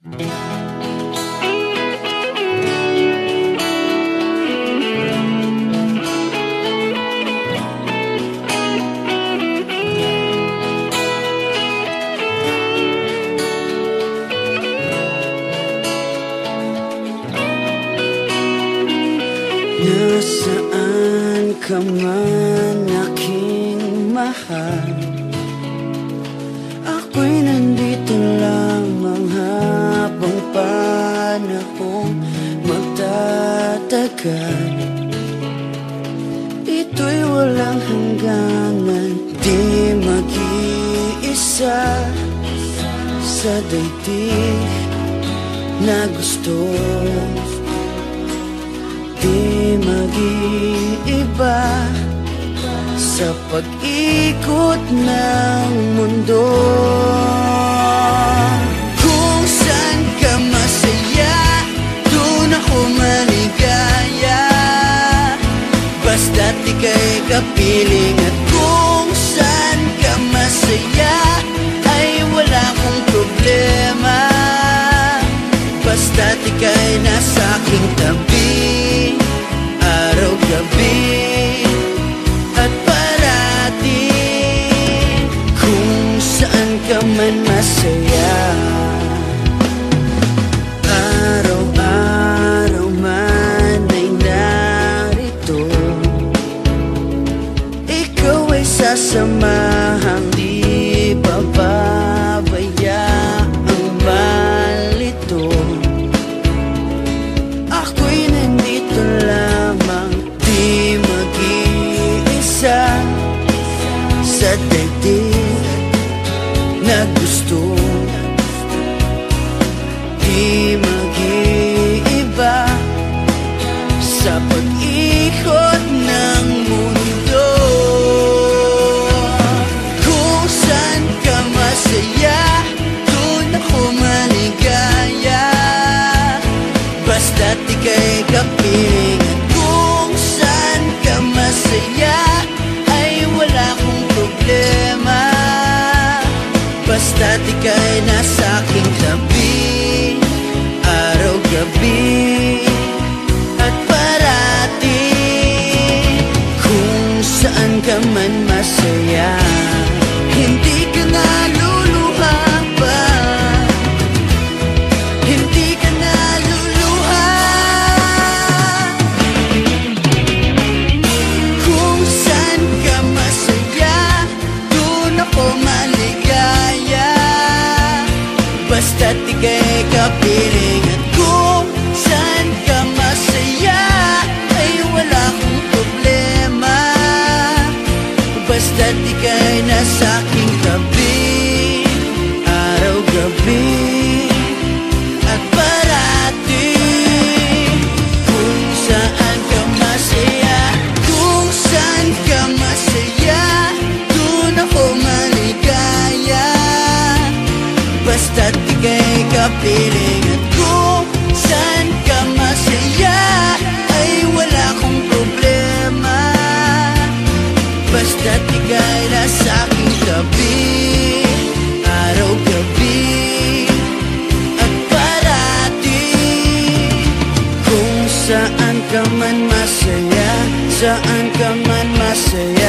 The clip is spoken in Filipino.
Nasaan ka man, aking mahal? Ako'y nandito lamang habang panahong magtatagal. Ito'y walang hangganan, di mag-iisa sa daigdig na gusto. Di mag-iiba sa pag-ikot ng mundo. Kung saan ka masaya, doon ako maligaya. Basta't ika'y kapiling. At kung saan ka masaya, ay wala akong problema. Basta't ika'y nasa aking tabi, araw-gabi at parati. Kung saan ka man masaya, araw-araw man ay narito. Ikaw ay sasamahang di bababayaang malito. Ako'y nandito lamang, di mag-iisa sa daigdig na gusto. Di mag-iiba sa pag-ikot ng mundo. Kung saan ka masaya, doon ako maligaya. Basta't ika'y kapiling. At kung saan ka masaya, ay wala akong problema. Basta't ika'y nasa aking tabi, araw-gabi at parati. Kung saan ka man masaya, hindi ka na luluha pa. Hindi ka na luluha. Kung saan ka masaya, doon ako maligaya. Basta't ika'y kapiling. At kung saan ka masaya, ay wala akong problema. Basta't ika'y nasa aking tabi, araw-gabi at parati. Kung saan ka masaya, kung saan ka masaya, doon ako maligaya. Basta't ika'y kapiling. At kung saan ka masaya, ay wala akong problema. Basta't ika'y nasa aking tabi, araw-gabi at parati. Kung saan ka man masaya, saan ka man masaya.